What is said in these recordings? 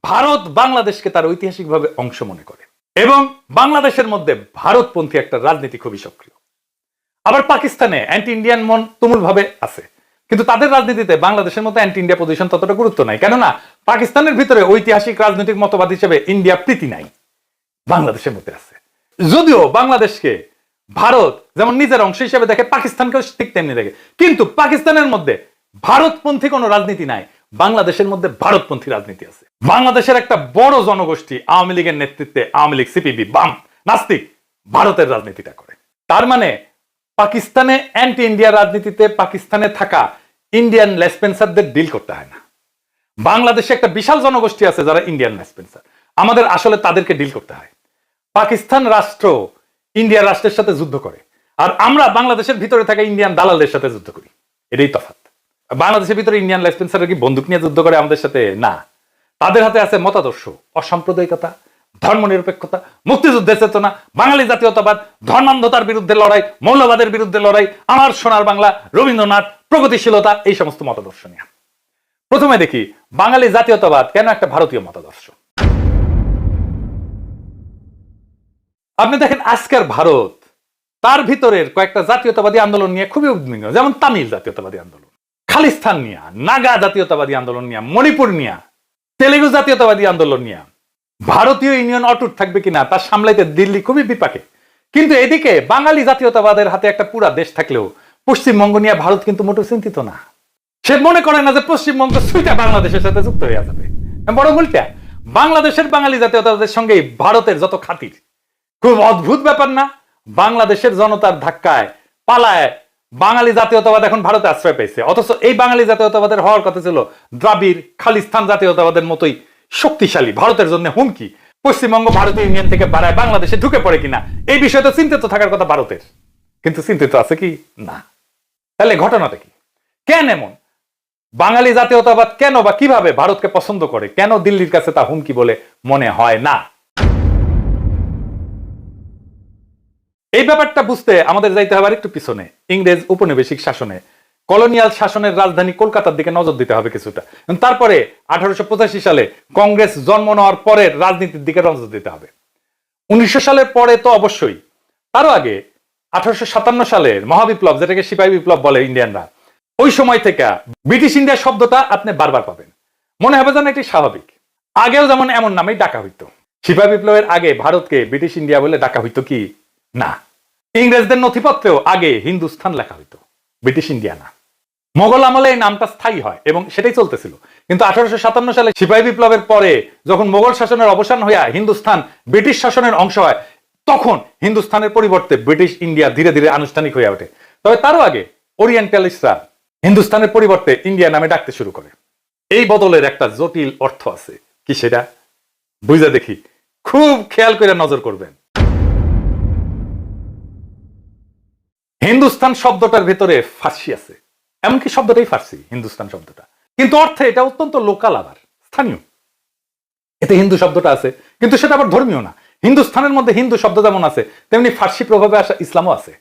ভারত বাংলাদেশকে তার ঐতিহাসিকভাবে অংশ মনে করে এবং বাংলাদেশের মধ্যে ভারতপন্থী একটা রাজনীতি খুবই সক্রিয়। আবার পাকিস্তানে অ্যান্টি ইন্ডিয়ান মন তুমুলভাবে আছে, কিন্তু তাদের রাজনীতিতে বাংলাদেশের মতো অ্যান্টি ইন্ডিয়া পজিশন ততটা গুরুত্ব নাই, কেননা পাকিস্তানের ভিতরে ঐতিহাসিক রাজনৈতিক মতবাদ হিসেবে ইন্ডিয়া প্রীতি নাই, বাংলাদেশের মধ্যে আছে। যদিও বাংলাদেশকে ভারত যেমন নিজের অংশ হিসেবে দেখে, পাকিস্তানকেও ঠিক তেমনি দেখে, কিন্তু পাকিস্তানের মধ্যে ভারতপন্থী কোনো রাজনীতি নাই, বাংলাদেশের মধ্যে ভারতপন্থী রাজনীতি আছে। বাংলাদেশের একটা বড় জনগোষ্ঠী আওয়ামী লীগের নেতৃত্বে, আওয়ামী লীগ, সিপিবি, বাম, নাস্তিক ভারতের রাজনীতিটা করে। তার মানে পাকিস্তানে অ্যান্টি ইন্ডিয়া রাজনীতিতে পাকিস্তানে থাকা ইন্ডিয়ান লেসপেন্সারদের ডিল করতে হয় না। বাংলাদেশে একটা বিশাল জনগোষ্ঠী আছে যারা ইন্ডিয়ান লেসপেন্সার, আমাদের আসলে তাদেরকে ডিল করতে হয়। পাকিস্তান রাষ্ট্র ইন্ডিয়া রাষ্ট্রের সাথে যুদ্ধ করে, আর আমরা বাংলাদেশের ভিতরে থাকা ইন্ডিয়ান দালালদের সাথে যুদ্ধ করি, এটাই তফাৎ। বাংলাদেশের ভিতরে ইন্ডিয়ান লেসপেন্সাররা কি বন্দুক নিয়ে যুদ্ধ করে আমাদের সাথে? না, তাদের হাতে আছে মতাদর্শ, অসাম্প্রদায়িকতা, ধর্মনিরপেক্ষতা, মুক্তিযুদ্ধের চেতনা, বাঙালি জাতীয়তাবাদ, ধর্মান্ধতার বিরুদ্ধে লড়াই, মৌলবাদের বিরুদ্ধে লড়াই, আমার সোনার বাংলা, রবীন্দ্রনাথ, প্রগতিশীলতা, এই সমস্ত মতাদর্শ নিয়ে। প্রথমে দেখি বাঙালি জাতীয়তাবাদ কেন একটা ভারতীয় মতাদর্শ। আপনি দেখেন আজকের ভারত তার ভিতরের কয়েকটা জাতীয়তাবাদী আন্দোলন নিয়ে খুবই উদ্বিগ্ন, যেমন তামিল জাতীয়তাবাদী আন্দোলন, খালিস্তান নিয়ে, নাগা জাতীয়তাবাদী আন্দোলন নিয়ে, মণিপুর নিয়ে, তেলেগু জাতীয়তাবাদী আন্দোলন নিয়ে। ভারতীয় ইউনিয়ন অটুট থাকবে কিনা তা সামলাইতে দিল্লি খুবই বিপাকে। কিন্তু এদিকে বাঙালি জাতীয়তাবাদের হাতে একটা পুরা দেশ থাকলেও পশ্চিমবঙ্গ নিয়ে ভারত কিন্তু মোটেও চিন্তিত না। সে মনে করে না যে পশ্চিমবঙ্গ সুইটা বাংলাদেশের সাথে যুক্ত হয়ে যাবে, বড় উল্টা বাংলাদেশের বাঙালি জাতীয়তাবাদের সঙ্গে ভারতের যত খাতির। খুব অদ্ভুত ব্যাপার না? বাংলাদেশের জনতার ধাক্কায় পালায় বাঙালি জাতীয়তাবাদ এখন ভারতে আশ্রয় পেয়েছে, অথচ এই বাঙালি জাতীয়তাবাদের হওয়ার কথা ছিল দ্রাবিড় খালিস্তান জাতীয়তাবাদের মতোই শক্তিশালী, ভারতের জন্য হুমকি। পশ্চিমবঙ্গ ভারতীয় ইউনিয়ন থেকে বাড়ায় বাংলাদেশে ঢুকে পড়ে কিনা এই বিষয়ে তো চিন্তিত থাকার কথা ভারতের, কিন্তু চিন্তিত আছে কি না। তাহলে ঘটনাটা কি? কেন এমন? বাঙালি জাতীয়তাবাদ কেন বা কিভাবে ভারতকে পছন্দ করে, কেন দিল্লির কাছে তা হুমকি বলে মনে হয় না? এই ব্যাপারটা বুঝতে আমাদের যাইতে হবে একটু পিছনে। ইংরেজ উপনিবেশিক শাসনে, কলোনিয়াল শাসনের রাজধানী কলকাতার দিকে নজর দিতে হবে কিছুটা। তারপরে 1885 সালে কংগ্রেস জন্ম নেওয়ার পরের রাজনীতির দিকে নজর দিতে হবে। 1900 সালের পরে তো অবশ্যই, তারও আগে 1857 সালের মহাবিপ্লব, যেটাকে সিপাহী বিপ্লব বলে ইন্ডিয়ানরা, ওই সময় থেকে ব্রিটিশ ইন্ডিয়া শব্দটা আপনি বারবার পাবেন। মনে হবে যেন এটি স্বাভাবিক। আগেও যেমন এমন নামেই ডাকা হইতো। সিপাহী বিপ্লবের আগে ভারতকে ব্রিটিশ ইন্ডিয়া বলে ডাকা হইতো কি না। ইংরেজদের নথিপত্রেও আগে হিন্দুস্তান লেখা হইতো, ব্রিটিশ ইন্ডিয়া না। মোগল আমলে এই নামটা স্থায়ী হয় এবং সেটাই চলতেছিল। কিন্তু 1857 সালে সিপাহী বিপ্লবের পরে যখন মোগল শাসনের অবসান হইয়া হিন্দুস্তান ব্রিটিশ শাসনের অংশ হয়, তখন হিন্দুস্তানের পরিবর্তে ব্রিটিশ ইন্ডিয়া ধীরে ধীরে আনুষ্ঠানিক হয়ে ওঠে। তবে তারও আগে ওরিয়েন্টালিস্টরা হিন্দুস্তানের পরিবর্তে ইন্ডিয়া নামে ডাকতে শুরু করে। এই বদলের একটা জটিল অর্থ আছে, কি সেটা বুঝা দেখি, খুব খেয়াল করে নজর করবেন। হিন্দুস্তান শব্দটার ভেতরে ফার্সি আছে, এমনকি শব্দটাই ফার্সি হিন্দুস্তান শব্দটা, কিন্তু অর্থে এটা অত্যন্ত লোকাল, আবার স্থানীয়। এতে হিন্দু শব্দটা আছে, কিন্তু সেটা আবার ধর্মীয় না। হিন্দুস্তানের মধ্যে হিন্দু শব্দ যেমন আছে, তেমনি ফার্সি প্রভাবে আসা ইসলামও আছে।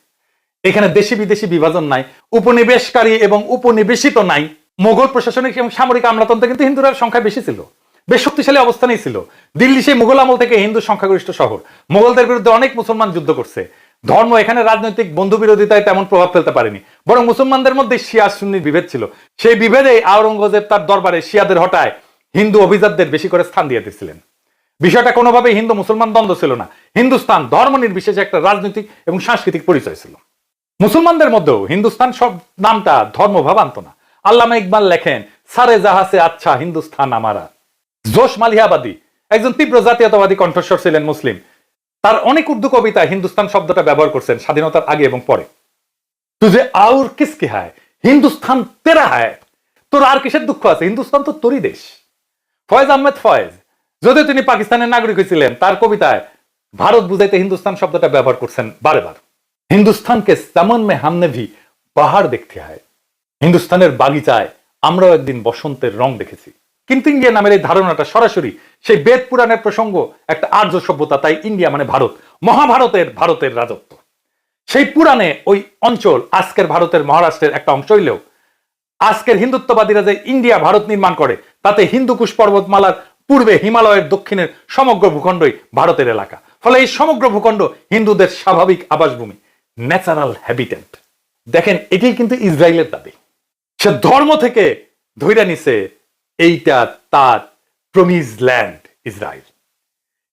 এখানে দেশি বিদেশি বিভাজন নাই, উপনিবেশকারী এবং উপনিবেশিত নাই। মোগল প্রশাসনিক এবং সামরিক আমলাতন্ত্রে কিন্তু হিন্দুরা সংখ্যা বেশি ছিল, বেশ শক্তিশালী অবস্থানেই ছিল। দিল্লি সেই মুঘল আমল থেকে হিন্দু সংখ্যাগরিষ্ঠ শহর। মোগলদের বিরুদ্ধে অনেক মুসলমান যুদ্ধ করছে। ধর্ম এখানে রাজনৈতিক বন্ধু বিরোধিতায় তেমন প্রভাব ফেলতে পারেনি, বরং মুসলমানদের মধ্যে শিয়া সুন্নির বিভেদ ছিল। সেই বিভেদে আওরঙ্গজেব তার দরবারে শিয়াদের হটায় হিন্দু অভিজাতদের বেশি করে স্থান দিয়ে দিয়েছিলেন। বিষয়টা কোনোভাবেই হিন্দু মুসলমান দ্বন্দ্ব ছিল না। হিন্দুস্তান ধর্ম নির্বিশেষে একটা রাজনৈতিক এবং সাংস্কৃতিক পরিচয় ছিল। মুসলমানদের মধ্যেও হিন্দুস্তান সব নামটা ধর্মভাব আনত না। আল্লামা ইকবাল লেখেন, সারে জাহাসে আচ্ছা হিন্দুস্তান আমারা। জোশ মালিহাবাদী একজন তীব্র জাতীয়তাবাদী কণ্ঠস্বর ছিলেন মুসলিম। তার অনেক উর্দু কবিতায় হিন্দুস্তান শব্দটা ব্যবহার করছেন স্বাধীনতার আগে এবং পরে। তুঝে আউর কিসকে হায়, হিন্দুস্তান তেরা হায়। তোর আর কিসের দুঃখ আছে, হিন্দুস্তান তো তোরই দেশ। ফয়েজ আহমেদ ফয়েজ, যদিও তিনি পাকিস্তানের নাগরিক হয়েছিলেন, তার কবিতায় ভারত বুঝাইতে হিন্দুস্তান শব্দটা ব্যবহার করছেন বারে বার। হিন্দুস্তানকে চমন মে হামনে ভি বাহার দেখতে হয়। হিন্দুস্তানের বাগিচায় আমরাও একদিন বসন্তের রং দেখেছি। কিন্তু ইন্ডিয়া নামের এই ধারণাটা সরাসরি সেই বেদ পুরাণের প্রসঙ্গ, একটা আর্য সভ্যতা, তাই ইন্ডিয়া মানে ভারত, ভারতের রাজত্ব। সেই পুরাণে ওই অঞ্চল আজকের ভারতের মহারাষ্ট্রের একটা অংশ হইলেও আজকের হিন্দুত্ববাদীরা যে ইন্ডিয়া ভারত নির্মাণ করে, তাতে হিন্দুকুশ পর্বতমালার পূর্বে হিমালয়ের দক্ষিণের সমগ্র ভূখণ্ডই ভারতের এলাকা। ফলে এই সমগ্র ভূখণ্ড হিন্দুদের স্বাভাবিক আবাসভূমি, ন্যাচারাল হ্যাবিটেট। দেখেন, এটি কিন্তু ইসরায়েলের দাবি। সে ধর্ম থেকে ধৈর্য নিছে এইটা তার প্রমিজ ল্যান্ড ইসরায়েল।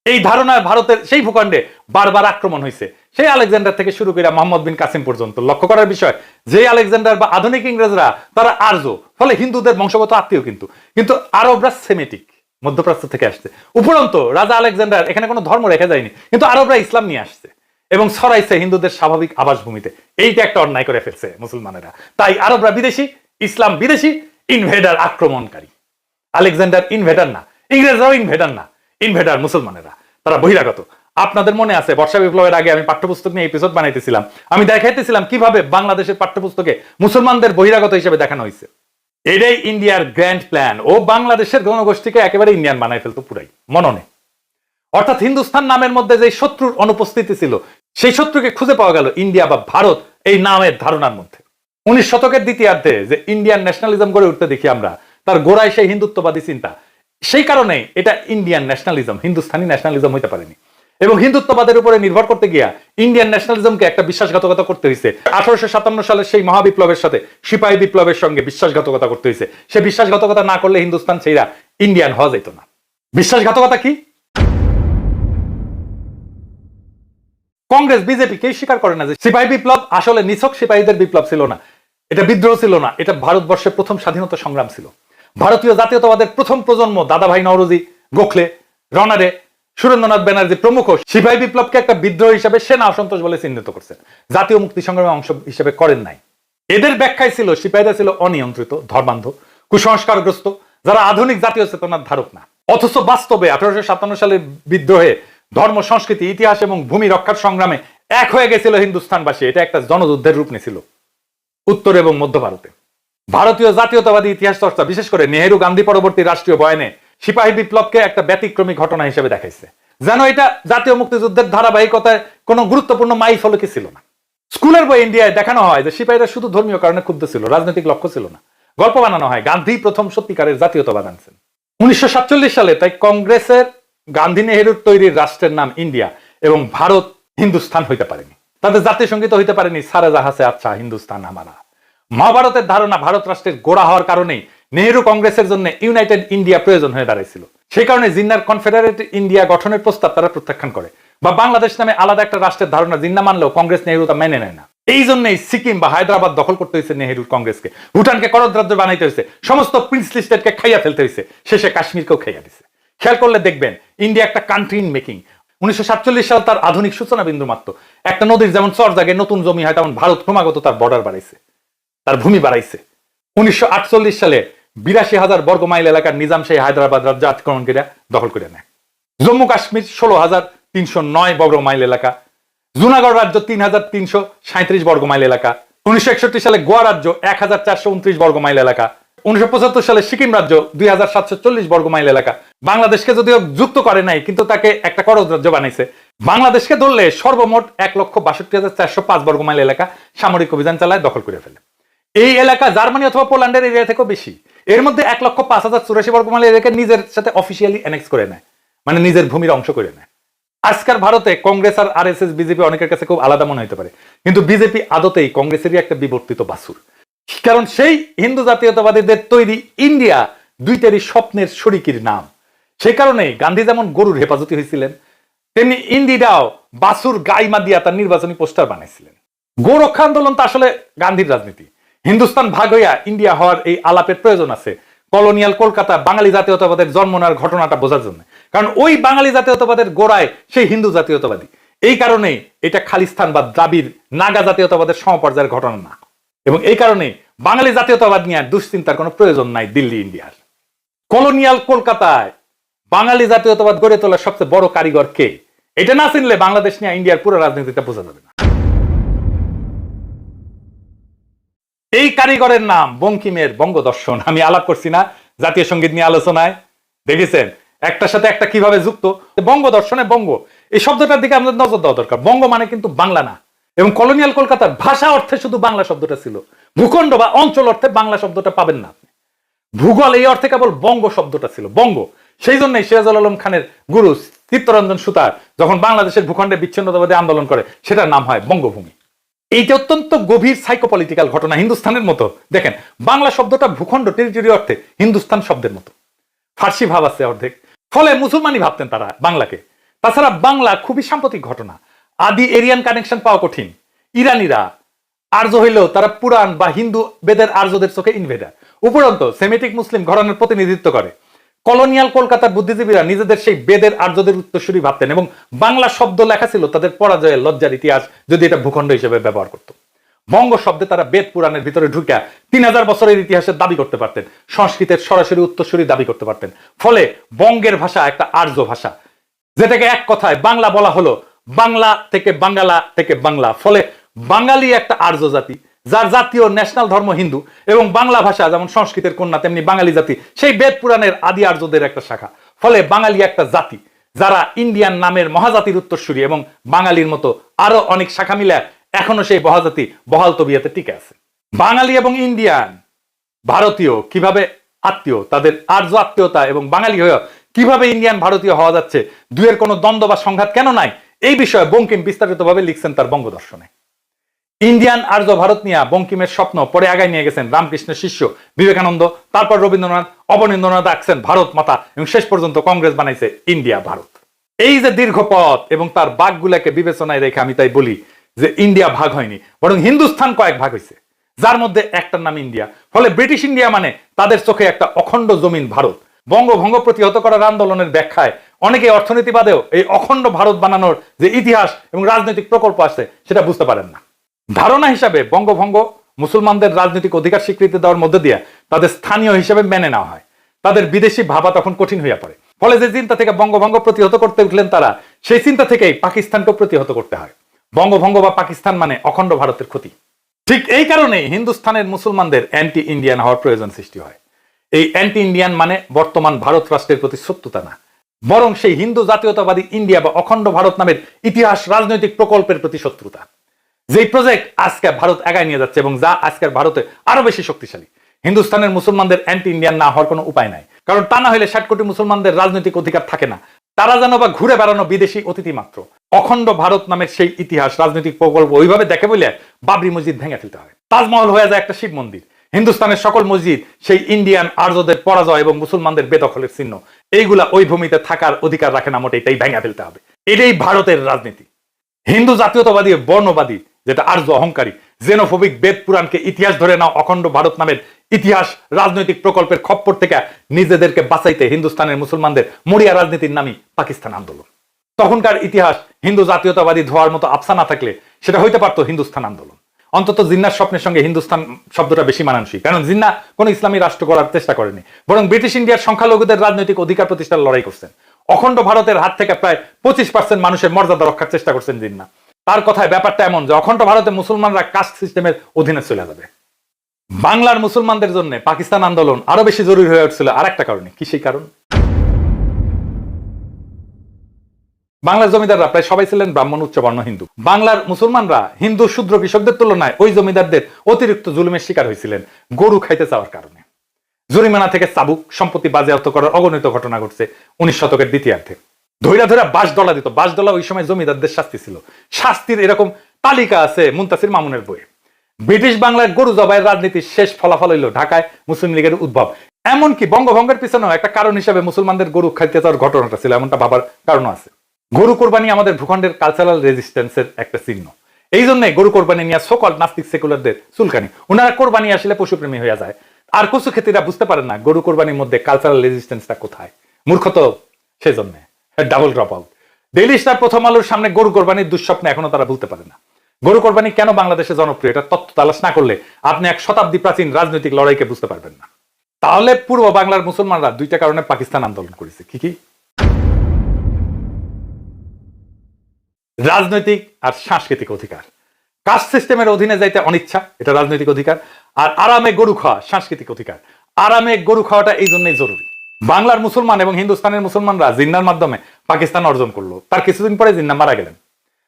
এই ধারণায় ভারতের সেই ভূখণ্ডে বারবার আক্রমণ হয়েছে, সেই আলেকজান্ডার থেকে শুরু করে মোহাম্মদ বিন কাসিম পর্যন্ত। লক্ষ্য করার বিষয়, যে আলেকজান্ডার বা আধুনিক ইংরেজরা তারা আর্য, ফলে হিন্দুদের বংশগত আত্মীয়, কিন্তু আরবরা সেমেটিক, মধ্যপ্রাচ্য থেকে আসছে। উপরন্তু রাজা আলেকজান্ডার এখানে কোনো ধর্ম রেখে যায়নি, কিন্তু আরবরা ইসলাম নিয়ে আসছে এবং ছড়াইছে হিন্দুদের স্বাভাবিক আবাসভূমিতে। এইটা একটা অন্যায় করে ফেলছে মুসলমানেরা। তাই আরবরা বিদেশি, ইসলাম বিদেশি, ইনভেডার, আক্রমণকারী। আলেকজান্ডার ইনভেডার না, ইংরেজরাও ইনভেডার না, ইনভেডার মুসলমানেরা, তারা বহিরাগত। আপনাদের মনে আছে বর্ষা বিপ্লবের আগে আমি পাঠ্যপুস্তক নিয়ে এপিসোড বানাইতেছিলাম, আমি দেখাইতেছিলাম কিভাবে বাংলাদেশের পাঠ্যপুস্তকে মুসলমানদের বহিরাগত হিসেবে দেখানো হয়েছে। এটাই ইন্ডিয়ার গ্র্যান্ড প্ল্যান। ও বাংলাদেশের জনগোষ্ঠীকে একেবারে ইন্ডিয়ান বানাই ফেলতো পুরাই মননে। অর্থাৎ হিন্দুস্তান নামের মধ্যে যে শত্রুর অনুপস্থিতি ছিল, সেই শত্রুকে খুঁজে পাওয়া গেল ইন্ডিয়া বা ভারত এই নামের ধারণার মধ্যে। 19 শতকের দ্বিতীয়ার্ধে যে ইন্ডিয়ান ন্যাশনালিজম গড়ে উঠতে দেখি আমরা, তার গোড়ায় সেই হিন্দুত্ববাদী চিন্তা। সেই কারণে এটা ইন্ডিয়ান ন্যাশনালিজম, হিন্দুস্তানি ন্যাশনালিজম হইতে পারেনি। এবং হিন্দুত্ববাদের উপরে নির্ভর করতে গিয়া ইন্ডিয়ান ন্যাশনালিজমকে একটা বিশ্বাসঘাতকতা করতে হয়েছে। 1857 সালের সেই মহাবিপ্লবের সাথে সিপাহী বিপ্লবের সঙ্গে বিশ্বাসঘাতকতা করতে হয়েছে। সে বিশ্বাসঘাতকতা না করলে হিন্দুস্তান সেইরা ইন্ডিয়ান হওয়া যেত না। বিশ্বাসঘাতকতা কি? কংগ্রেস, বিজেপি কেউ স্বীকার করে না যে সিপাহী বিপ্লব আসলে নিছক সিপাহীদের বিপ্লব ছিল না, এটা বিদ্রোহ ছিল না, এটা ভারতবর্ষের প্রথম স্বাধীনতা সংগ্রাম ছিল। ভারতীয় জাতীয়তাবাদের প্রথম প্রজন্ম দাদাভাই নওরোজি, গোখলে, রনারে, সুরেন্দ্রনাথ ব্যানার্জি প্রমুখ সিপাহী বিপ্লবকে একটা বিদ্রোহ হিসেবে সেনা অসন্তোষ বলে চিহ্নিত করছেন, জাতীয় মুক্তি সংগ্রামের অংশ হিসেবে করেন নাই। এদের ব্যাখ্যায় ছিল সিপাহীরা ছিল অনিয়ন্ত্রিত, ধর্মান্ধ, কুসংস্কারগ্রস্ত, যারা আধুনিক জাতীয় চেতনার ধারক না। অথচ বাস্তবে 1857 সালের বিদ্রোহে ধর্ম, সংস্কৃতি, ইতিহাস এবং ভূমি রক্ষার সংগ্রামে এক হয়ে গেছিল হিন্দুস্তানবাসী। এটা একটা জনযুদ্ধের রূপ নিয়েছিল উত্তর এবং মধ্য ভারতে। ভারতীয় জাতীয়তাবাদী ইতিহাস চর্চা, বিশেষ করে নেহেরু গান্ধী পরবর্তী রাষ্ট্রীয় বয়ানে সিপাহী বিপ্লবকে একটা ব্যতিক্রমী ঘটনা হিসেবে দেখাইছে, যেন এটা জাতীয় মুক্তিযুদ্ধের ধারাবাহিকতায় কোনো গুরুত্বপূর্ণ মাইল ফলকই ছিল না। স্কুলের বই ইন্ডিয়ায় দেখানো হয় যে সিপাহীরা শুধু ধর্মীয় কারণে ক্ষুব্ধ ছিল, রাজনৈতিক লক্ষ্য ছিল না। গল্প বানানো হয় গান্ধী প্রথম সত্যিকারের জাতীয়তাবাদ আনছেন 1947 সালে। তাই কংগ্রেসের গান্ধী নেহেরুর তৈরি রাষ্ট্রের নাম ইন্ডিয়া এবং ভারত হিন্দুস্তান হইতে পারেনি। তাদের জাতীয় সঙ্গীত হইতে পারেনি সারে জাহাসে আচ্ছা হিন্দুস্তান আমারা। মহাভারতের ধারণা ভারত রাষ্ট্রের গোড়া হওয়ার কারণেই নেহেরু কংগ্রেসের জন্য ইউনাইটেড ইন্ডিয়া প্রয়োজন হয়ে দাঁড়াইছিল। সেই কারণে জিন্নার কনফেডারেট ইন্ডিয়া গঠনের প্রস্তাব তারা প্রত্যাখ্যান করে, বা বাংলাদেশ নামে আলাদা একটা রাষ্ট্রের ধারণা জিন্না মানলেও কংগ্রেস নেহেরু তা মেনে নেয় না। এই জন্যই সিকিম বা হায়দ্রাবাদ দখল করতে হয়েছে নেহেরুর কংগ্রেসকে, ভুটানকে করদ রাজ্য বানাইতে হয়েছে, সমস্ত প্রিন্সলি স্টেটকে খাইয়া ফেলতে হয়েছে, শেষে কাশ্মীরকেও খাইয়া দিছে। খেয়াল করলে দেখবেন ইন্ডিয়া একটা কান্ট্রি ইন মেকিং। 1947 সাল তার আধুনিক সূচনা বিন্দু মাত্র। একটা নদীর যেমন চর জাগে নতুন জমি হয়, তেমন ভারত ক্রমাগত তার বর্ডার বাড়াইছে, তার ভূমি বাড়াইছে। 1948 সালে 82,000 বর্গ মাইল এলাকার নিজাম শাহী হায়দ্রাবাদ রাজ্য আক্রমণ করে দখল করে নেয়। জম্মু কাশ্মীর 16,309 বর্গ মাইল এলাকা, জুনাগড় রাজ্য 3,337 বর্গ মাইল এলাকা, 1961 সালে গোয়া রাজ্য 1,429 বর্গ মাইল এলাকা, 1975 সালে সিকিম রাজ্য 2,740 বর্গ মাইল এলাকা। বাংলাদেশকে যদিও যুক্ত করে নাই, কিন্তু তাকে একটা করদ রাজ্য বানাইছে। বাংলাদেশকে ধরলে সর্বমোট 1,62,405 বর্গ মাইল এলাকা সামরিক অভিযান চালায় দখল করে ফেলে। এই এলাকা জার্মানি অথবা পোল্যান্ডের এরিয়া থেকেও বেশি। এর মধ্যে 1,05,084 বর্গ মাইল এলাকা নিজের সাথে অফিসিয়ালি অ্যানেক্স করে নেয়, মানে নিজের ভূমির অংশ করে নেয়। আজকাল ভারতে কংগ্রেস আর আরএসএস, বিজেপি অনেকের কাছে খুব আলাদা মনে হতে পারে, কিন্তু বিজেপি আদতেই কংগ্রেসেরই একটা বিবর্তিত বাছুর। কারণ সেই হিন্দু জাতীয়তাবাদীদের তৈরি ইন্ডিয়া দুইটারই স্বপ্নের শরিকির নাম। সেই কারণেই গান্ধী যেমন গরুর হেফাজতি হয়েছিলেন, তেমনি ইন্দিরাও বাছুর গাইমা দিয়া তার নির্বাচনী পোস্টার বানাইছিলেন। গোরক্ষা আন্দোলন তো আসলে গান্ধীর রাজনীতি। হিন্দুস্তান ভাগ হইয়া ইন্ডিয়া হওয়ার এই আলাপের প্রয়োজন আছে কলোনিয়াল কলকাতা বাঙালি জাতীয়তাবাদের জন্ম নেওয়ার ঘটনাটা বোঝার জন্য। কারণ ওই বাঙালি জাতীয়তাবাদের গোড়ায় সেই হিন্দু জাতীয়তাবাদী। এই কারণেই এটা খালিস্তান বা দ্রাবিড় নাগা জাতীয়তাবাদের সমপর্যায়ের ঘটনা না। এবং এই কারণে বাঙালি জাতীয়তাবাদ নিয়ে দুশ্চিন্তার কোনো প্রয়োজন নাই দিল্লি ইন্ডিয়ার। কলোনিয়াল কলকাতায় বাঙালি জাতীয়তাবাদ গড়ে তোলার সবচেয়ে বড় কারিগর কে, এটা না চিনলে বাংলাদেশ নিয়ে ইন্ডিয়ার পুরো রাজনীতিটা বোঝা যাবে না। এই কারিগরের নাম বঙ্কিমের বঙ্গদর্শন। আমি আলাপ করছি না জাতীয় সঙ্গীত নিয়ে আলোচনায়, দেখেছেন একটার সাথে একটা কিভাবে যুক্ত। বঙ্গদর্শনে বঙ্গ এই শব্দটার দিকে আমাদের নজর দেওয়া দরকার। বঙ্গ মানে কিন্তু বাংলা না। এবং কলোনিয়াল কলকাতার ভাষা অর্থে শুধু বাংলা শব্দটা ছিল, ভূখণ্ড বা অঞ্চল অর্থে বাংলা শব্দটা পাবেন না আপনি। ভূগোল এই অর্থে কেবল বঙ্গ শব্দটা ছিল। বঙ্গ সেই জন্যই সিরাজুল আলম খানের গুরু চিত্তরঞ্জন সুতার যখন বাংলাদেশের ভূখণ্ডে বিচ্ছিন্নতাবাদী আন্দোলন করে সেটার নাম হয় বঙ্গভূমি। এইটা অত্যন্ত গভীর সাইকোপলিটিক্যাল ঘটনা হিন্দুস্তানের মতো। দেখেন, বাংলা শব্দটা ভূখণ্ড টেরিটরি অর্থে হিন্দুস্তান শব্দের মতো, ফার্সি ভাব আছে অর্ধেক, ফলে মুসলমানই ভাবতেন তারা বাংলাকে। তাছাড়া বাংলা খুবই সাম্প্রতিক ঘটনা, আদি এরিয়ান কানেকশন পাওয়া কঠিন। ইরানিরা আর্য হইলেও তারা পুরাণ বা হিন্দু বেদের আর্যদের চোখে ইনভেডার, উপরন্ত সেমিটিক মুসলিম ঘরানার প্রতিনিধিত্ব করে। কলোনিয়াল কলকাতার বুদ্ধিজীবীরা নিজেদের সেই বেদের আর্যদের উত্তরসূরি ভাবতেন এবং বাংলা শব্দ লেখা ছিল তাদের পরাজয়ের লজ্জার ইতিহাস যদি এটা ভূখণ্ড হিসেবে ব্যবহার করত। বঙ্গ শব্দে তারা বেদ পুরাণের ভিতরে ঢুকিয়া 3000 বছরের ইতিহাসের দাবি করতে পারতেন, সংস্কৃতের সরাসরি উত্তরসূরি দাবি করতে পারতেন। ফলে বঙ্গের ভাষা একটা আর্য ভাষা, যেটাকে এক কথায় বাংলা বলা হলো বাংলা থেকে বাঙ্গালা থেকে বাংলা। ফলে বাঙালি একটা আর্য জাতি, যার জাতীয় ন্যাশনাল ধর্ম হিন্দু, এবং বাংলা ভাষা যেমন সংস্কৃতের কন্যা তেমনি বাঙালি জাতি সেই বেদ পুরাণের আদি আর্যদের একটা শাখা। ফলে বাঙালি একটা জাতি যারা ইন্ডিয়ান নামের মহাজাতির উত্তরসূরি, এবং বাঙালির মতো আরো অনেক শাখা মিলে এখনো সেই মহাজাতি বহাল তবিয়াতে টিকে আছে। বাঙালি এবং ইন্ডিয়ান ভারতীয় কিভাবে আত্মীয়, তাদের আর্য আত্মীয়তা এবং বাঙালি হয়ে কিভাবে ইন্ডিয়ান ভারতীয় হওয়া যাচ্ছে, দুয়ের কোনো দ্বন্দ্ব বা সংঘাত কেন নাই, এই বিষয়ে বঙ্কিম বিস্তারিতভাবে লিখছেন তার বঙ্গদর্শনে। ইন্ডিয়ান আর্য ভারত নিয়ে বঙ্কিমের স্বপ্ন পরে আগায় নিয়ে গেছেন রামকৃষ্ণের শিষ্য বিবেকানন্দ, তারপর রবীন্দ্রনাথ, অবনীন্দ্রনাথ আঁকছেন ভারত মাতা, এবং শেষ পর্যন্ত কংগ্রেস বানাইছে ইন্ডিয়া ভারত। এই যে দীর্ঘ পথ এবং তার ভাগগুলাকে বিবেচনায় রেখে আমি তাই বলি যে ইন্ডিয়া ভাগ হয়নি, বরং হিন্দুস্তান কয়েক ভাগ হয়েছে, যার মধ্যে একটার নাম ইন্ডিয়া। ফলে ব্রিটিশ ইন্ডিয়া মানে তাদের চোখে একটা অখণ্ড জমিন ভারত। বঙ্গভঙ্গ প্রতিহত করার আন্দোলনের ব্যাখ্যায় অনেকে অর্থনীতিবাদেও এই অখণ্ড ভারত বানানোর যে ইতিহাস এবং রাজনৈতিক প্রকল্প আছে সেটা বুঝতে পারেন না। ধারণা হিসাবে বঙ্গভঙ্গ মুসলমানদের রাজনৈতিক অধিকার স্বীকৃতি দেওয়ার মধ্যে দিয়ে তাদের স্থানীয় হিসেবে মেনে নেওয়া হয়, তাদের বিদেশি ভাবা তখন কঠিন হইয়া পড়ে। ফলে যে চিন্তা থেকে বঙ্গভঙ্গ প্রতিহত করতে উঠলেন তারা, সেই চিন্তা থেকেই পাকিস্তানকে প্রতিহত করতে হয়। বঙ্গভঙ্গ বা পাকিস্তান মানে অখণ্ড ভারতের ক্ষতি। ঠিক এই কারণেই হিন্দুস্তানের মুসলমানদের অ্যান্টি ইন্ডিয়ান হওয়ার প্রয়োজন সৃষ্টি হয়। এই অ্যান্টি ইন্ডিয়ান মানে বর্তমান ভারত রাষ্ট্রের প্রতি শত্রুতা না, বরং সেই হিন্দু জাতীয়তাবাদী ইন্ডিয়া বা অখণ্ড ভারত নামের ইতিহাস রাজনৈতিক প্রকল্পের প্রতি শত্রুতা। যেই প্রজেক্ট আজকে ভারত এগায় নিয়ে যাচ্ছে এবং যা আজকের ভারতে আরো বেশি শক্তিশালী। হিন্দুস্তানের মুসলমানদের অ্যান্টি ইন্ডিয়ান না হওয়ার কোনো উপায় নাই, কারণ তা না হলে 60 কোটি মুসলমানদের রাজনৈতিক অধিকার থাকে না, তারা যেন বা ঘুরে বেড়ানো বিদেশি অতিথি মাত্র। অখণ্ড ভারত নামের সেই ইতিহাস রাজনৈতিক প্রকল্প ওইভাবে দেখে বলে বাবরি মসজিদ ভেঙে ফেলতে হয়, তাজমহল হয়ে যায় একটা শিব মন্দির। হিন্দুস্তানের সকল মসজিদ সেই ইন্ডিয়ান আর্যদের পরাজয় এবং মুসলমানদের বেদখলের চিহ্ন, এইগুলা ওই ভূমিতে থাকার অধিকার রাখে না মোটেই, তাই ভেঙে ফেলতে হবে। এটাই ভারতের রাজনীতি। হিন্দু জাতীয়তাবাদী বর্ণবাদী যেটা আর্য অহংকারী জেনোফোবিক বেদ পুরাণকে ইতিহাস ধরে নাও অখণ্ড ভারত নামের ইতিহাস রাজনৈতিক প্রকল্পের খপ্পর থেকে নিজেদেরকে বাঁচাইতে হিন্দুস্তানের মুসলমানদের মরিয়া রাজনীতির নামই পাকিস্তান আন্দোলন। তখনকার ইতিহাস হিন্দু জাতীয়তাবাদী ধোয়ার মতো আফসা না থাকলে সেটা হইতে পারতো হিন্দুস্তান আন্দোলন। অন্তত জিন্নার স্বপ্নের সঙ্গে হিন্দুস্তান শব্দটা বেশি মানানসই, কারণ জিন্না কোন ইসলামী রাষ্ট্র করার চেষ্টা করেনি, বরং ব্রিটিশ ইন্ডিয়ার সংখ্যালঘুদের রাজনৈতিক অধিকার প্রতিষ্ঠার লড়াই করছেন। অখণ্ড ভারতের হাত থেকে প্রায় 25% মানুষের মর্যাদা রক্ষার চেষ্টা করছেন জিন্না। তার কথায় ব্যাপারটা এমন যে অখণ্ড ভারতে মুসলমানরা কাস্ট সিস্টেমের অধীনে চলে যাবে। বাংলার মুসলমানদের জন্য পাকিস্তান আন্দোলন আরো বেশি জরুরি হয়ে উঠছিল আর একটা কারণে। কি সেই কারণ? বাংলার জমিদাররা প্রায় সবাই ছিলেন ব্রাহ্মণ উচ্চবর্ণ হিন্দু। বাংলার মুসলমানরা হিন্দু শূদ্র কৃষকদের তুলনায় ওই জমিদারদের অতিরিক্ত জুলুমের শিকার হয়েছিলেন গরু খাইতে চাওয়ার কারণে। জরিমানা থেকে চাবুক, সম্পত্তি বাজেয়াপ্ত করার অগণিত ঘটনা ঘটছে 19 শতকের দ্বিতীয়ার্ধে। ধৈরা ধৈরা বাঁশডলা দিত। বাঁশডলা ওই সময় জমিদারদের শাস্তি ছিল। শাস্তির এরকম তালিকা আছে মুনতাসির মামুনের বইয়ে। ব্রিটিশ বাংলার গরু জবাইয়ের রাজনীতির শেষ ফলাফল হইল ঢাকায় মুসলিম লীগের উদ্ভব। এমনকি বঙ্গভঙ্গের পিছনেও একটা কারণ হিসেবে মুসলমানদের গরু খাইতে চাওয়ার ঘটনাটা ছিল, এমনটা ভাবার কারণও আছে। গরু কোরবানি আমাদের ভূখণ্ডের কালচারাল রেজিস্ট্যান্সের একটা চিহ্ন। এই জন্য গরু কোরবানি নিয়ে সকল নাস্তিক সেকুলারদের চুলকানি। ওনারা কোরবানি আসলে পশুপ্রেমী হয়ে যায়, আর কচু খেতিরা বুঝতে পারেন না গরু কোরবানির মধ্যে কালচারাল রেজিস্ট্যান্সটা কোথায়। মূর্খ তো সেই জন্য double drop out. Daily star প্রথম আলোর সামনে গরু কোরবানির দুঃস্বপ্ন এখনো তারা ভুলতে পারে না। গরু কোরবানি কেন বাংলাদেশে জনপ্রিয় এটা তত্ত্ব তালাশ না করলে আপনি 1 শতাব্দী প্রাচীন রাজনৈতিক লড়াইকে বুঝতে পারবেন না। তাহলে পূর্ব বাংলার মুসলমানরা 2টা কারণে পাকিস্তান আন্দোলন করেছে। কি কি? রাজনৈতিক আর সাংস্কৃতিক অধিকার। কাস্ট সিস্টেমের অধীনে যাইতে অনিচ্ছা, এটা রাজনৈতিক অধিকার। আর আরামে গরু খাওয়া সাংস্কৃতিক অধিকার। আরামে গরু খাওয়াটা এই জন্যই জরুরি। বাংলার মুসলমান এবং হিন্দুস্তানের মুসলমানরা জিন্নার মাধ্যমে পাকিস্তান অর্জন করলো। তার কিছুদিন পরে জিন্না মারা গেলেন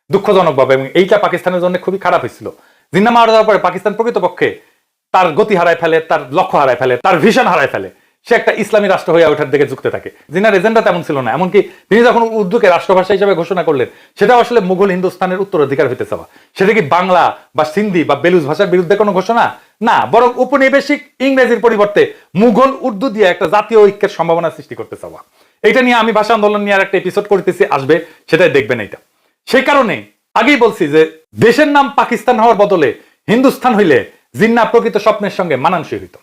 দুঃখজনকভাবে, এবং এইটা পাকিস্তানের জন্য খুবই খারাপ হয়েছিল। জিন্না মারা যাওয়ার পরে পাকিস্তান প্রকৃতপক্ষে তার গতি হারায় ফেলে, তার লক্ষ্য হারায় ফেলে, তার ভিশন হারায় ফেলে। সে একটা ইসলামী রাষ্ট্র হয়ে ওঠার দিকে যুক্ত থাকে। জিন্নার এজেন্ডা তেমন ছিল না, এমনকি তিনি যখন উর্দুকে রাষ্ট্রভাষা হিসেবে ঘোষণা করলেন, সেটা আসলে মুঘল হিন্দুস্তানের উত্তরাধিকার হইতে চাওয়া। সেটা কি বাংলা বা সিন্ধি বা বেলুচ ভাষার বিরুদ্ধে কোনো ঘোষণা না, বরং উপনিবেশিক ইংরেজির পরিবর্তে মুঘল উর্দু দিয়ে একটা জাতীয় ঐক্যের সম্ভাবনা সৃষ্টি করতে চাওয়া। এটা নিয়ে আমি ভাষা আন্দোলন নিয়ে আর একটা এপিসোড করতেছি, আসবে, সেটাই দেখবেন। এইটা সেই কারণে আগেই বলছি যে দেশের নাম পাকিস্তান হওয়ার বদলে হিন্দুস্তান হইলে জিন্না প্রকৃত স্বপ্নের সঙ্গে মানানসই হইত।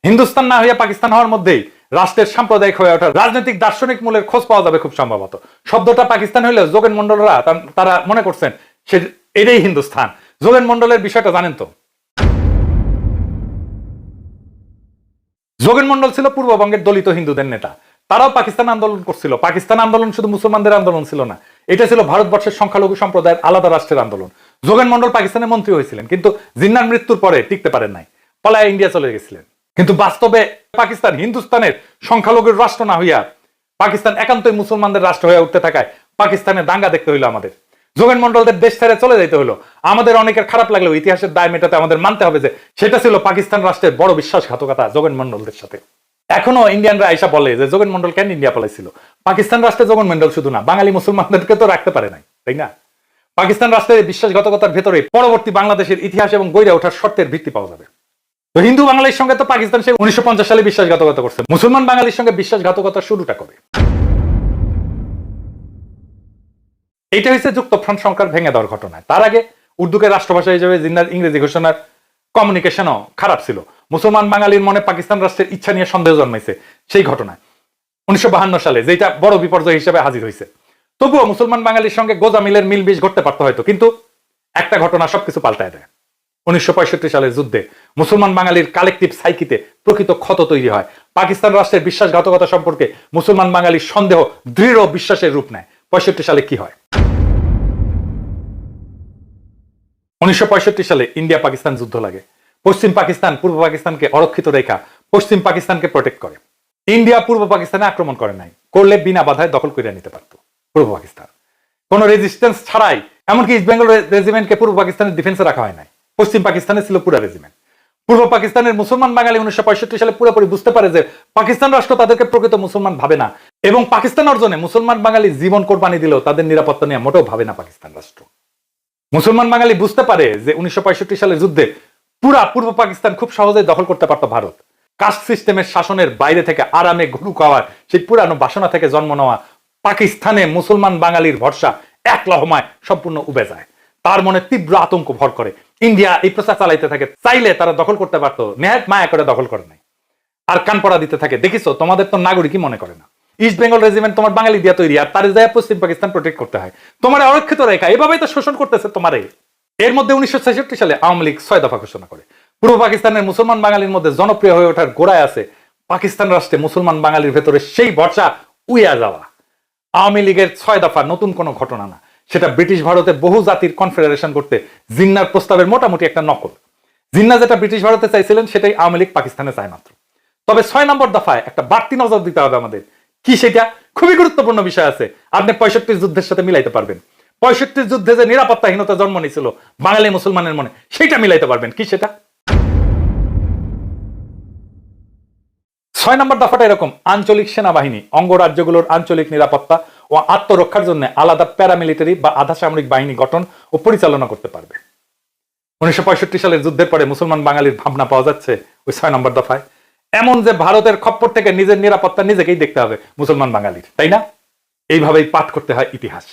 হিন্দুস্তান না হইয়া পাকিস্তান হওয়ার মধ্যেই রাষ্ট্রের সাম্প্রদায়িক হয়ে ওঠার রাজনৈতিক দার্শনিক মূলের খোঁজ পাওয়া যাবে খুব সম্ভবত। শব্দটা পাকিস্তান হইলে যোগেন মন্ডলরা তারা মনে করছেন সে এটাই হিন্দুস্তান। যোগেন মন্ডলের বিষয়টা জানেন তো? যোগেন মন্ডল ছিল পূর্ববঙ্গের দলিত হিন্দুদের নেতা। তারাও পাকিস্তান আন্দোলন করছিল। পাকিস্তান আন্দোলন শুধু মুসলমানদের আন্দোলন ছিল না, এটা ছিল ভারতবর্ষের সংখ্যালঘু সম্প্রদায়ের আলাদা রাষ্ট্রের আন্দোলন। যোগেন মন্ডল পাকিস্তানের মন্ত্রী হয়েছিলেন, কিন্তু জিন্নার মৃত্যুর পরে টিকতে পারেন নাই, পলায় ইন্ডিয়া চলে গেছিলেন। কিন্তু বাস্তবে পাকিস্তান হিন্দুস্তানের সংখ্যালঘুর রাষ্ট্র না হইয়া পাকিস্তান একান্তই মুসলমানদের রাষ্ট্র হয়ে উঠতে থাকায় পাকিস্তানের দাঙ্গা দেখতে হইলো আমাদের। যোগেন মন্ডলদের দেশ ছেড়ে চলে যেতে হলো। আমাদের অনেকের খারাপ লাগলেও ইতিহাসের দায় মেটাতে আমাদের মানতে হবে যে সেটা ছিল পাকিস্তান রাষ্ট্রের বড় বিশ্বাসঘাতকতা যোগেন মন্ডলদের সাথে। এখনো ইন্ডিয়ানরা আইসা বলে যে যোগেন মন্ডল কেন ইন্ডিয়া পালাইছিল। পাকিস্তান রাষ্ট্রে যোগেন মন্ডল শুধু না, বাঙালি মুসলমানদেরকে তো রাখতে পারে নাই, তাই না? পাকিস্তান রাষ্ট্রের বিশ্বাসঘাতকতার ভেতরে পরবর্তী বাংলাদেশের ইতিহাস এবং গড়ে ওঠার শর্তের ভিত্তি পাওয়া যাবে। তো হিন্দু বাঙালির সঙ্গে তো পাকিস্তান সে 1950 সালে বিশ্বাসঘাতকতা করছে, মুসলমান বাঙালির সঙ্গে বিশ্বাসঘাতকতা শুরুটা করে। এটা হচ্ছে যুক্তফ্রন্ট সরকার ভেঙে দেওয়ার ঘটনা। তার আগে উর্দুকে রাষ্ট্রভাষা হিসেবে জিন্নার ইংরেজি ঘোষণার কমিউনিকেশনও খারাপ ছিল। মুসলমান বাঙালির মনে পাকিস্তান রাষ্ট্রের ইচ্ছা নিয়ে সন্দেহ জন্মাইছে সেই ঘটনায় 1952 সালে, যেটা বড় বিপর্যয় হিসেবে হাজির হয়েছে। তবুও মুসলমান বাঙালির সঙ্গে গোজামিলের মিল বিষ ঘটতে পারতো হয়তো, কিন্তু একটা ঘটনা সবকিছু পাল্টায় দেয়। 1965 সালের যুদ্ধে মুসলমান বাঙালির কালেকটিভ সাইকিতে প্রকৃত ক্ষত তৈরি হয়। পাকিস্তান রাষ্ট্রের বিশ্বাসঘাতকতা সম্পর্কে মুসলমান বাঙালির সন্দেহ দৃঢ় বিশ্বাসের রূপ নেয়। 65 সালে কি হয়? 1965 সালে ইন্ডিয়া পাকিস্তান যুদ্ধ লাগে। পশ্চিম পাকিস্তান পূর্ব পাকিস্তানকে অরক্ষিত রেখা পশ্চিম পাকিস্তানকে প্রোটেক্ট করে। ইন্ডিয়া পূর্ব পাকিস্তানে আক্রমণ করে নাই, করলে বিনা বাধায় দখল করে নিতে পারত পূর্ব পাকিস্তান, কোন রেজিস্ট্যান্স ছাড়াই। এমনকি ইস্ট বেঙ্গল রেজিমেন্টকে পূর্ব পাকিস্তানের ডিফেন্সে রাখা হয় নাই, পশ্চিম পাকিস্তানে ছিল পুরো রেজিমেন্ট। পূর্ব পাকিস্তানের মুসলমান বাঙালি 1965 সালে পুরোপুরি বুঝতে পারে যে পাকিস্তান রাষ্ট্র তাদেরকে প্রকৃত মুসলমান ভাবে না, এবং পাকিস্তান অর্জনে মুসলমান বাঙালি জীবন কোরবানি দিলেও তাদের নিরাপত্তা নিয়ে মোটেও ভাবে না পাকিস্তান রাষ্ট্র। মুসলমান বাঙালি বুঝতে পারে যে 1965 সালের যুদ্ধে পুরা পূর্ব পাকিস্তান খুব সহজেই দখল করতে পারত ভারত। কাস্ট সিস্টেমের শাসনের বাইরে থেকে আরামে ঘুরু খাওয়ার সেই পুরানো বাসনা থেকে জন্ম নেওয়া পাকিস্তানে মুসলমান বাঙালির ভরসা এক লহমায় সম্পূর্ণ উবে যায়। তার মনে তীব্র আতঙ্ক ভর করে। ইন্ডিয়া এই প্রচার চালাইতে থাকে, চাইলে তারা দখল করতে পারতো, নেহাত মায়া করে দখল করে নাই। আর কান পড়া দিতে থাকে, দেখিস তোমাদের তো নাগরিকই মনে করে না। ইস্ট বেঙ্গল রেজিমেন্ট তোমার বাঙালি দিয়া তৈরি, আর তার যায় পশ্চিম পাকিস্তান প্রোটেক্ট করতে হয়। তোমার অরক্ষিত রেখা এভাবেই তো শোষণ করতেছে তোমারে। এর মধ্যে 1966 সালে আওয়ামী লীগ 6 দফা ঘোষণা করে। পূর্ব পাকিস্তানের মুসলমান বাঙালির মধ্যে জনপ্রিয় হয়ে ওঠার গোড়ায় আছে পাকিস্তান রাষ্ট্রে মুসলমান বাঙালির ভেতরে সেই ভরসা উইয়া যাওয়া। আওয়ামী লীগের 6 দফা নতুন কোনো ঘটনা না, সেটা ব্রিটিশ ভারতে বহু জাতির কনফেডারেশন করতে জিন্নার প্রস্তাবের মোটামুটি একটা নকল। জিন্না যেটা ব্রিটিশ ভারতে চাইছিলেন সেটাই আওয়ামী লীগ পাকিস্তানে চায় মাত্র। তবে 6 নম্বর দফায় একটা বাড়তি নজর দিতে হবে আমাদের। কি সেটা? খুবই গুরুত্বপূর্ণ বিষয় আছে, আপনি 65 যুদ্ধের সাথে মিলাইতে পারবেন। 65 যুদ্ধে যে নিরাপত্তাহীনতা জন্ম নিয়েছিল বাঙালি মুসলমানের মনে, সেটা মিলাইতে পারবেন। কি সেটা? 6 নম্বর দফাটা এরকম: আঞ্চলিক সেনাবাহিনী অঙ্গরাজ্যগুলোর আঞ্চলিক নিরাপত্তা ও আত্মরক্ষার জন্য আলাদা প্যারামিলিটারি বা আধা সামরিক বাহিনী গঠন ও পরিচালনা করতে পারবে। 1965 সালের যুদ্ধের পরে মুসলমান বাঙালির ভাবনা পাওয়া যাচ্ছে ওই 6 নম্বর দফায়, এমন যে ভারতের খপ্পর থেকে নিজের নিরাপত্তা নিজেকেই দেখতে হবে মুসলমান বাঙালির, তাই না? এইভাবেই পাঠ করতে হয় ইতিহাস।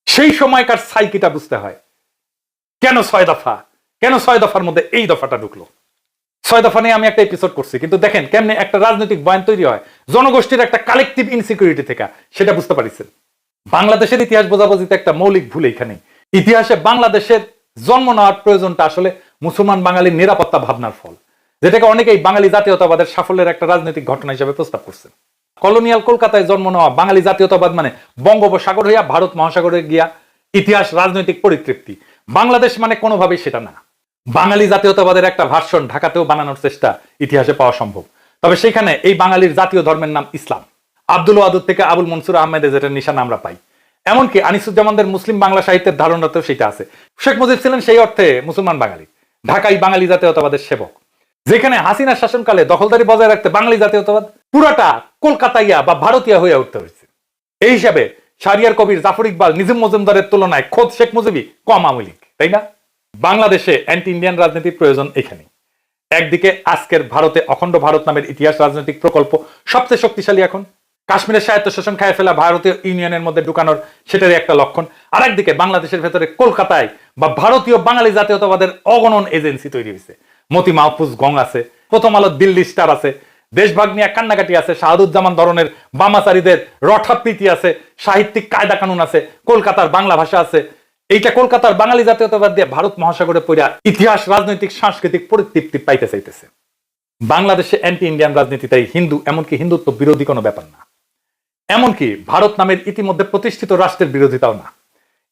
সেই সময়কার সাইকিটা বুঝতে হয়। কেন 6 দফা? কেন 6 দফার মধ্যে এই দফাটা ঢুকলো? 6 দফা নিয়ে আমি একটা এপিসোড করছি, কিন্তু দেখেন কেমনে একটা রাজনৈতিক বয়ান তৈরি হয় জনগোষ্ঠীর একটা কালেকটিভ ইনসিকিউরিটি থেকে, সেটা বুঝতে পারছেন। বাংলাদেশের ইতিহাস বোঝাবুঝিতে একটা মৌলিক ভুল এইখানে। ইতিহাসে বাংলাদেশের জন্ম নেওয়ার প্রয়োজনটা আসলে মুসলমান বাঙালির নিরাপত্তা ভাবনার ফল, যেটাকে অনেকেই বাঙালি জাতীয়তাবাদের সাফল্যের একটা রাজনৈতিক ঘটনা হিসেবে প্রস্তাব করছেন। কলোনিয়াল কলকাতায় জন্ম নেওয়া বাঙালি জাতীয়তাবাদ মানে বঙ্গোপসাগর হইয়া ভারত মহাসাগরে গিয়া ইতিহাস রাজনৈতিক পরিতৃপ্তি। বাংলাদেশ মানে কোনোভাবেই সেটা না। বাঙালি জাতীয়তাবাদের একটা ভার্সন ঢাকাতেও বানানোর চেষ্টা ইতিহাসে পাওয়া সম্ভব, তবে সেখানে এই বাঙালির জাতীয় ধর্মের নাম ইসলাম। আব্দুল ওয়াদুদ থেকে আবুল মনসুর আহমেদের যেটা নিশানা আমরা পাই, এমনকি আনিসুজ্জামানদের মুসলিম বাংলা সাহিত্যের ধারণাতেও সেটা আছে। শেখ মুজিব ছিলেন সেই অর্থে মুসলমান বাঙালি, ঢাকাই বাঙালি জাতীয়তাবাদের সেবক। যেখানে হাসিনার শাসনকালে দখলদারি বজায় রাখতে বাঙালি জাতীয়তাবাদ পুরাটা কলকাতাইয়া বা ভারতীয় হয়ে উঠতে হয়েছে। এই হিসাবে শাহরিয়ার কবির, জাফর ইকবাল, নিজাম মজুমদারের তুলনায় খোদ শেখ মুজিবই কম আওয়ামী লীগ, তাই না? বাংলাদেশে অ্যান্টি ইন্ডিয়ান রাজনীতির প্রয়োজন এখানেই। একদিকে আজকের ভারতে অখণ্ড ভারত নামের ইতিহাস রাজনৈতিক প্রকল্প সবচেয়ে শক্তিশালী, এখন কাশ্মীরের স্বায়ত্তশাসন খায় ফেলা ভারতীয় ইউনিয়নের মধ্যে ঢুকানোর সেটারই একটা লক্ষণ। আর একদিকে বাংলাদেশের ভেতরে কলকাতায় বা ভারতীয় বাঙালি জাতীয়তাবাদের অগণন এজেন্সি তৈরি হয়েছে। মতি মাহফুজ গং আছে, প্রথম আলো দিল্লি স্টার আছে, দেশভাগ নিয়ে কান্নাকাটি আছে, শাহাদুজ্জামান ধরনের বামাচারীদের রঠাপ্রীতি আছে, সাহিত্যিক কায়দা কানুন আছে, কলকাতার বাংলা ভাষা আছে। এইটা কলকাতার বাঙালি জাতীয়তাবাদ দিয়ে ভারত মহাসাগরে পড়া ইতিহাস, রাজনৈতিক, সাংস্কৃতিক পরিতৃপ্তি পাইতে চাইতেছে। বাংলাদেশে অ্যান্টি ইন্ডিয়ান রাজনীতি তাই হিন্দু, এমনকি হিন্দুত্ব বিরোধী কোনো ব্যাপার না, এমনকি ভারত নামের ইতিমধ্যে প্রতিষ্ঠিত রাষ্ট্রের বিরোধিতাও না।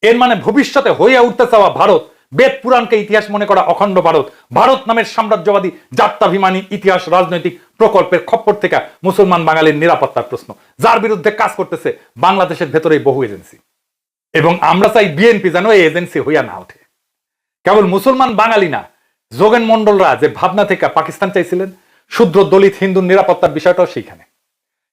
এর মানে ভবিষ্যতে হয়ে উঠতে চাওয়া ভারত, বেদ পুরাণকে ইতিহাস মনে করা অখণ্ড ভারত, ভারত নামের সাম্রাজ্যবাদী জাত্যাভিমানী ইতিহাস রাজনৈতিক প্রকল্পের খপ্পর থেকে মুসলমান বাঙালির নিরাপত্তার প্রশ্ন, যার বিরুদ্ধে কাজ করতেছে বাংলাদেশের ভেতরেই বহু এজেন্সি। এবং আমরা চাই বিএনপি যেন এই এজেন্সি হইয়া না ওঠে। কেবল মুসলমান বাঙালি না, যোগেন মন্ডলরা যে ভাবনা থেকে পাকিস্তান চাইছিলেন, শূদ্র দলিত হিন্দুর নিরাপত্তার বিষয়টাও সেইখানে।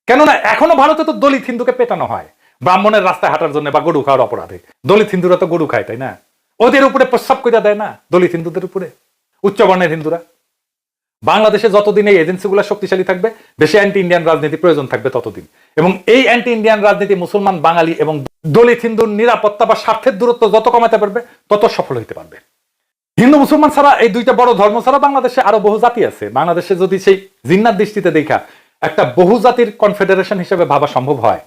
কেননা এখনো ভারতে তো দলিত হিন্দুকে পেটানো হয় ব্রাহ্মণের রাস্তায় হাঁটার জন্য বা গরু খাওয়ার অপরাধে। দলিত হিন্দুরা তো গরু খায়, তাই না? ওদের উপরে প্রস্রাব করে দেয় না দলিত হিন্দুদের উপরে, উচ্চবর্ণের হিন্দুরা। বাংলাদেশে যতদিন এই এজেন্সিগুলো শক্তিশালী থাকবে, দেশে অ্যান্টি ইন্ডিয়ান রাজনীতি প্রয়োজন থাকবে ততদিন। এবং এই অ্যান্টি ইন্ডিয়ান রাজনীতি মুসলমান বাঙালি এবং দলিত হিন্দুর নিরাপত্তা বা স্বার্থের দূরত্ব যত কমাতে পারবে তত সফল হইতে পারবে। হিন্দু মুসলমান ছাড়া, এই দুইটা বড় ধর্ম ছাড়া বাংলাদেশে আরো বহু জাতি আছে। বাংলাদেশে যদি সেই জিন্নাত দৃষ্টিতে দেখা একটা বহু জাতির কনফেডারেশন হিসেবে ভাবা সম্ভব হয়,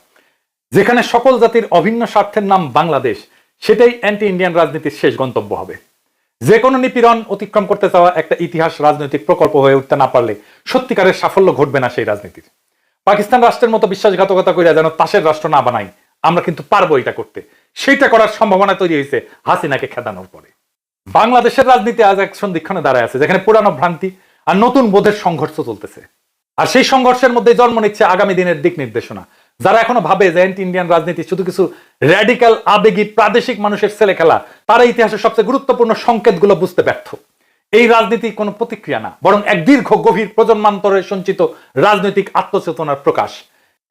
যেখানে সকল জাতির অভিন্ন স্বার্থের নাম বাংলাদেশ, সেটাই অ্যান্টি ইন্ডিয়ান রাজনীতির শেষ গন্তব্য হবে। যে কোনো নিপীড়ন অতিক্রম করতে চাওয়া একটা ইতিহাস রাজনৈতিক প্রকল্প হয়ে উঠতে না পারলে সত্যিকারের সাফল্য ঘটবে না সেই রাজনীতির। পাকিস্তান রাষ্ট্রের মতো বিশ্বাসঘাতকতা করিয়া যেন তাসের রাষ্ট্র না বানাই, আমরা কিন্তু পারবো এটা করতে। সেইটা করার সম্ভাবনা তৈরি হয়েছে হাসিনাকে খেদানোর পরে। বাংলাদেশের রাজনীতি আজ এক সন্ধিক্ষণে দাঁড়ায় আছে, যেখানে পুরানো ভ্রান্তি আর নতুন বোধের সংঘর্ষ চলতেছে। আর সেই সংঘর্ষের মধ্যে জন্ম নিচ্ছে আগামী দিনের দিক নির্দেশনা। যারা এখনো ভাবে যে অ্যান্টি ইন্ডিয়ান রাজনীতি শুধু কিছু র্যাডিক্যাল আবেগী প্রাদেশিক মানুষের ছেলে খেলা, তারা ইতিহাসের সবচেয়ে গুরুত্বপূর্ণ সংকেতগুলো বুঝতে ব্যর্থ। এই রাজনীতি কোনো প্রতিক্রিয়া না, বরং এক দীর্ঘ গভীর প্রজন্মান্তরে সঞ্চিত রাজনৈতিক আত্মচেতনার প্রকাশ।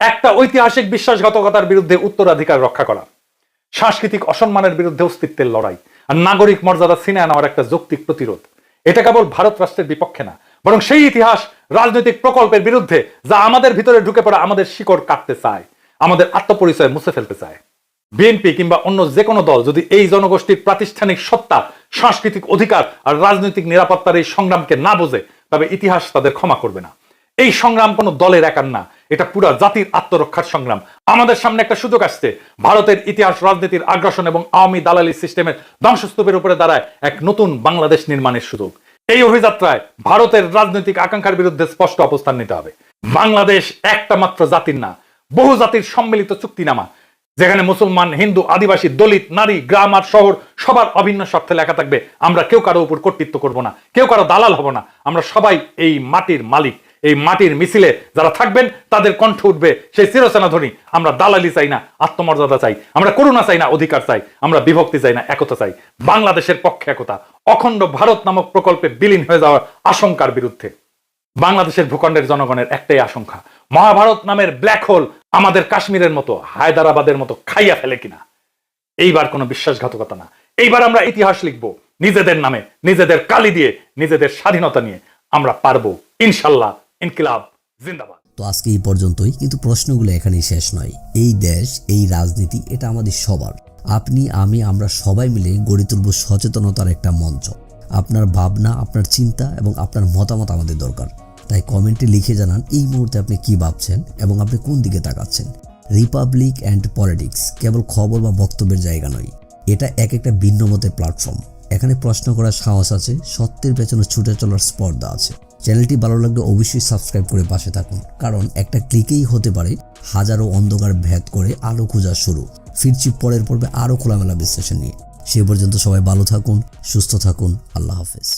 একটা ঐতিহাসিক বিশ্বাসঘাতকতার বিরুদ্ধে উত্তরাধিকার রক্ষা করা, সাংস্কৃতিক অসম্মানের বিরুদ্ধে অস্তিত্বের লড়াই, আর নাগরিক মর্যাদা ছিনিয়ে নেওয়ার একটা যৌক্তিক প্রতিরোধ। এটা কেবল ভারত রাষ্ট্রের বিপক্ষে না, বরং সেই ইতিহাস রাজনৈতিক প্রকল্পের বিরুদ্ধে যা আমাদের ভিতরে ঢুকে পড়া আমাদের শিকড় কাটতে চায়, আমাদের আত্মপরিচয় মুছে ফেলতে চায়। বিএনপি কিংবা অন্য যে কোনো দল যদি এই জনগোষ্ঠীর প্রাতিষ্ঠানিক সত্তা, সাংস্কৃতিক অধিকার আর রাজনৈতিক নিরাপত্তার এই সংগ্রামকে না বোঝে, তবে ইতিহাস তাদের ক্ষমা করবে না। এই সংগ্রাম কোনো দলের একার না, এটা পুরো জাতির আত্মরক্ষার সংগ্রাম। আমাদের সামনে একটা সুযোগ আসছে, ভারতের ইতিহাস রাজনীতির আগ্রাসন এবং আওয়ামী দালালি সিস্টেমের ধ্বংসস্তূপের উপরে দাঁড়ায় এক নতুন বাংলাদেশ নির্মাণের সুযোগ। এই অভিযাত্রায় ভারতের রাজনৈতিক আকাঙ্ক্ষার বিরুদ্ধে স্পষ্ট অবস্থান নিতে হবে। বাংলাদেশ একটা মাত্র জাতির না, বহু জাতির সম্মিলিত চুক্তিনামা, যেখানে মুসলমান, হিন্দু, আদিবাসী, দলিত, নারী, গ্রাম আর শহর সবার অভিন্ন স্বার্থে লেখা থাকবে আমরা কেউ কারো উপর কর্তৃত্ব করব না, কেউ কারো দালাল হব না। আমরা সবাই এই মাটির মালিক। এই মাটির মিছিলে যারা থাকবেন তাদের কণ্ঠ উঠবে সেই চিরচেনাধ্বনি, আমরা দালালি চাই না, আত্মমর্যাদা চাই, আমরা করুণা চাই না, অধিকার চাই, আমরা বিভক্তি চাই না, একতা চাই। বাংলাদেশের পক্ষে একতা, অখণ্ড ভারত নামক প্রকল্পে বিলীন হয়ে যাওয়ার আশঙ্কার বিরুদ্ধে। বাংলাদেশের ভূখণ্ডের জনগণের একটাই আশঙ্কা, মহাভারত নামের ব্ল্যাক হোল আমাদের কাশ্মীরের মতো, হায়দ্রাবাদের মতো খাইয়া ফেলে কিনা। এইবার কোনো বিশ্বাসঘাতকতা না, এইবার আমরা ইতিহাস লিখবো নিজেদের নামে, নিজেদের কালি দিয়ে, নিজেদের স্বাধীনতা নিয়ে। আমরা পারবো ইনশাল্লাহ। ইনকিলাব জিন্দাবাদ। তো আজকে এই পর্যন্তই, কিন্তু প্রশ্নগুলো এখানেই শেষ নয়। এই দেশ, এই রাজনীতি, এটা আমাদের সবার। আপনি, আমি, আমরা সবাই মিলে গড়ে তুলব সচেতনতার একটা মঞ্চ। আপনার ভাবনা, আপনার চিন্তা এবং আপনার মতামত আমাদের দরকার। তাই কমেন্টে লিখে জানান এই মুহূর্তে আপনি কি ভাবছেন এবং আপনি কোন দিকে তাকাচ্ছেন। রিপাবলিক অ্যান্ড পলিটিক্স কেবল খবর বা বক্তব্যের জায়গা নয়, এটা একটা ভিন্ন মতের প্ল্যাটফর্ম। এখানে প্রশ্ন করার সাহস আছে, সত্যের পেছনে ছুটে চলার স্পর্ধা আছে। চ্যানেলটি ভালো লাগলে অবশ্যই সাবস্ক্রাইব করে পাশে থাকুন, কারণ একটা ক্লিকেই হতে পারে হাজারো অন্ধকার ভেদ করে আলো খোঁজা শুরু। ফিরছি পরের পর্বে আরও খোলামেলা বিশ্লেষণ নিয়ে। সে পর্যন্ত সবাই ভালো থাকুন, সুস্থ থাকুন। আল্লাহ হাফেজ।